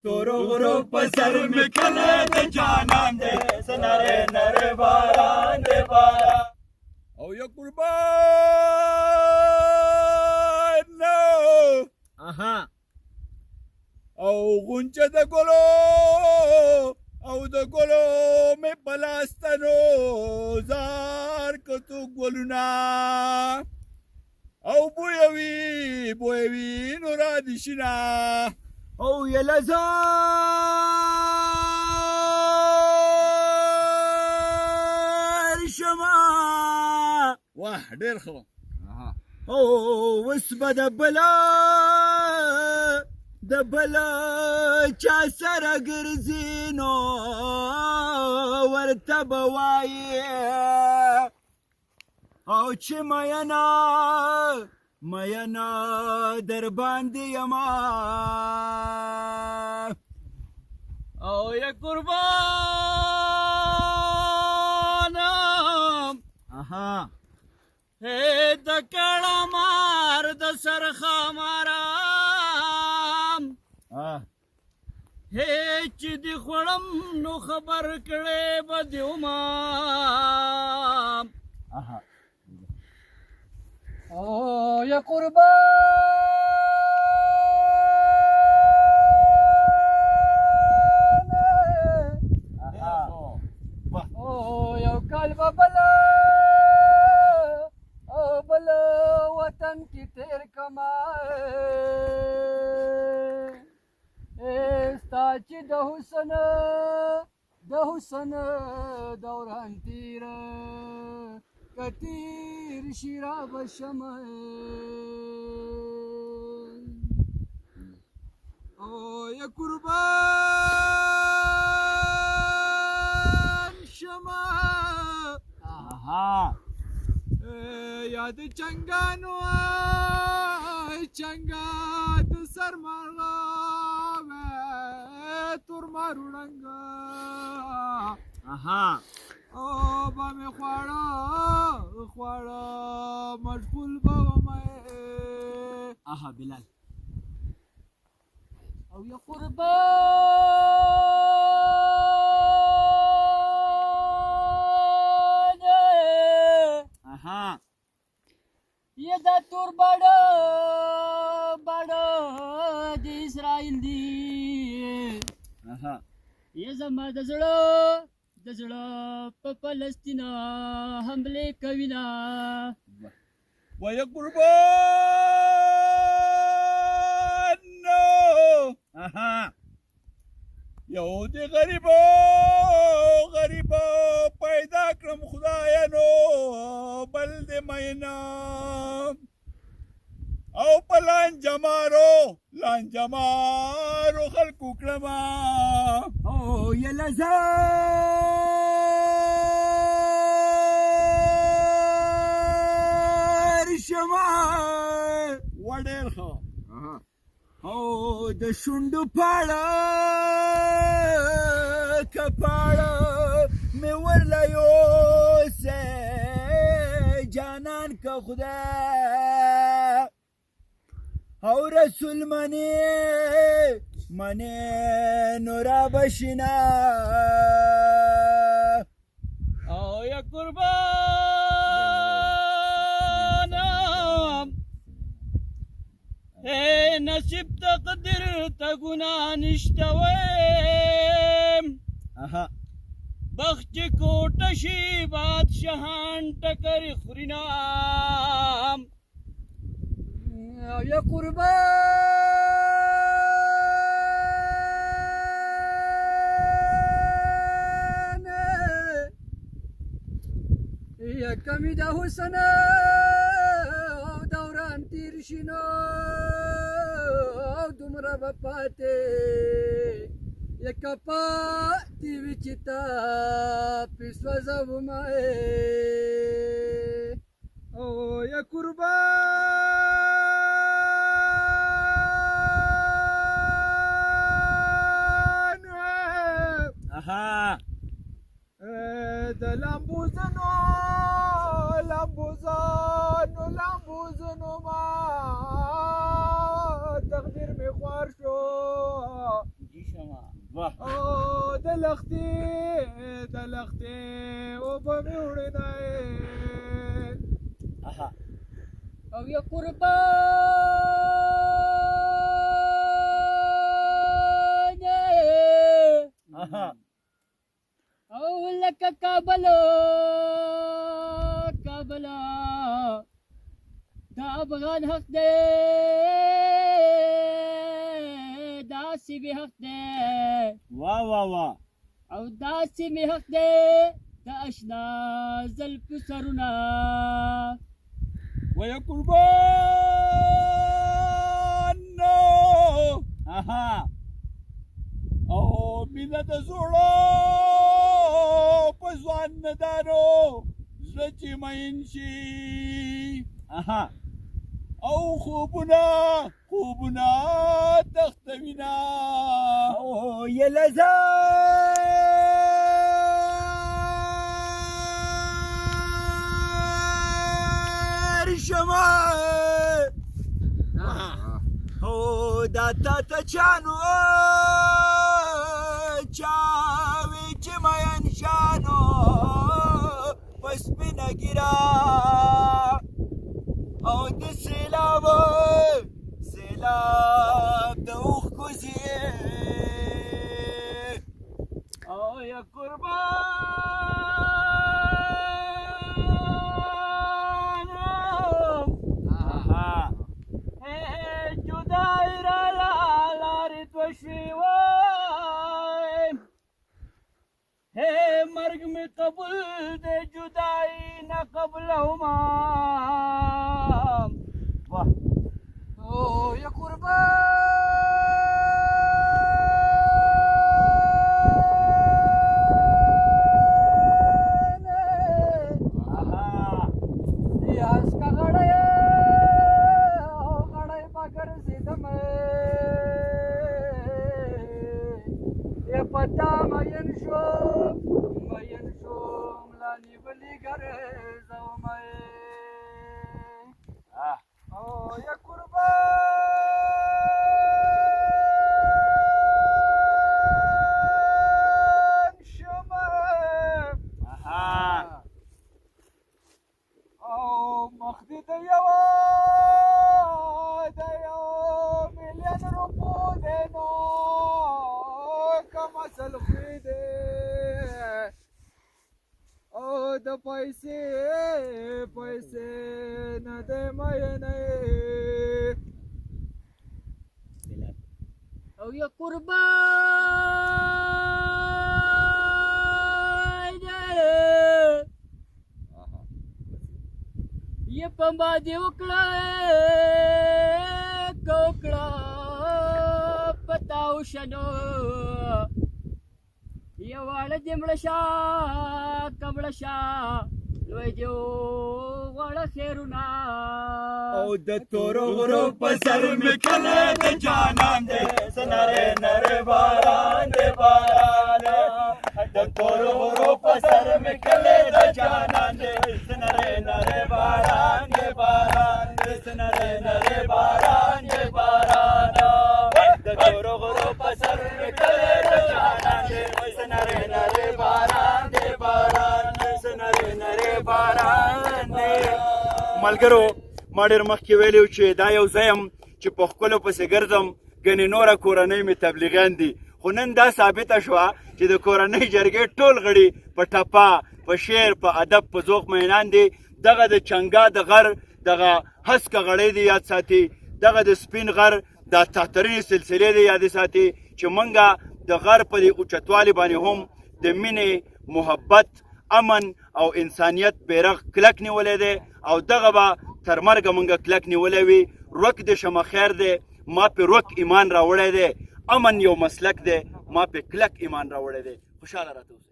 तोरो गुरु पसर में कले दे जानम दे सनरे नरे बारान दे बारा ओ या कुर्बान नो aha او غنچه د ګلو او د ګلو مې پلاستنو زار کتو ګلونا او بویوي نو را دي شنا او یلزار شما واه ډېر ښه او وسبه د بلا چا سره ګرځي نو ورته به وایې او چې مینا در باندې یما او یا قربانم اها هې د کړه مار د سرخه مارم هې چې دې خوړم نو خبر کړې به دې ومام او یا قربان او یو کال به بله او بل وطن کی تیر کما ستا چې د حسن دوران تیر کتیر شیرا بشمه او یا قربان شما یاد چنگانو چنگا د سرمغه تور مارونګا او با می خواړه مشغول به مې بلال او یا قربان یہ دا تور بڑا دی اسرائیل دی یہ زما د زړه په فلسطین حمله کوي نا ويا قربان یهودي غریبو پیدا کړم خدایا نو بل دې مینا او په لانجمارو خلکو کړما او یلزار شما وډېر ښه او د شونډو پاړه کپاړه مې ورله یوسه جانان که خدای او رسول منی نورا بشنا او یا قربانم اے نصیب تقدیر تا گناه نشته ویم بخت کوټه شي بادشاهان ټکرې خوري نام یا قربان یا کمی د حسن او دوران تیر شینو او دومره به پاتې یکا تی وچتا پیسوزم او یا قربان د لامبوزنو ما تقدیر می خوار شو او د لختې اوبه مې وړینای او یا قربان او لکه کابل دا افغان حق دی داسې مې حق دی واه واه واه او داسې مې حق دی د اشنا زلفو سرونه ويا قربان او مینه د زړه په ځوان ندارو زړه چې مین شي او خوبونه تختوینه او یې لزار شما او دا تا چانو چاوی چې مین شانو پس سپینه ګیره او د سیلاب د اوښکو زیې او یا قربان جدای را لارې دوه شوې وای مرګ مې قبول دی جدای نه قبلهما او یا قربان یاس کا غړی او غړی مگر زیدم یې پتا مین شوم لانی بلی ګرځو مې او یا قربان شما او مخدی د یو میلیون روپو دی نو کم اصل خوی دی او د پیسې نه دی مینه او یا قربان یې په باندې وکړه پتاو شنو یواړه دې مړه شه کمړه شه لوی دیو غواړه خیرونه او د تورو غرو په سر مې کله د جانان دی نره باران دی باران د تورو غرو په سر مې کله د جانان دی نره باران دی باران نره باران دی باران د تورو غرو په سر مې کله د جانان دی نره باران دی باران نره باران دی ملګرو ما ډېر مخکې ویلي چې دا یو ځای یم چې په ښکلو پسې ګرځم ګنې نوره کورنۍ مې تبلیغیان دي خو نن دا ثابته شوه چې د کورنۍ جرګې ټول غړي په ټپه په شعر په ادب په ذوق مینان دي دغه د چنګا د غر دغه هسکه غړی دي یاد ساتي دغه د سپین غر دا تحترینې سلسلې دي یاد ساتي چې موږ د غر په دې اوچتوالي باندې هم د مینې محبت امن او انسانیت بیرغ کلک نیولی دی او دغه به تر مرګه موږ کلک نیولی وي روک د شمه خیر دی ما پې روک ایمان راوړی دی امن یو مسلک دی ما پې کلک ایمان راوړی دی خوشحاله راته اوسئ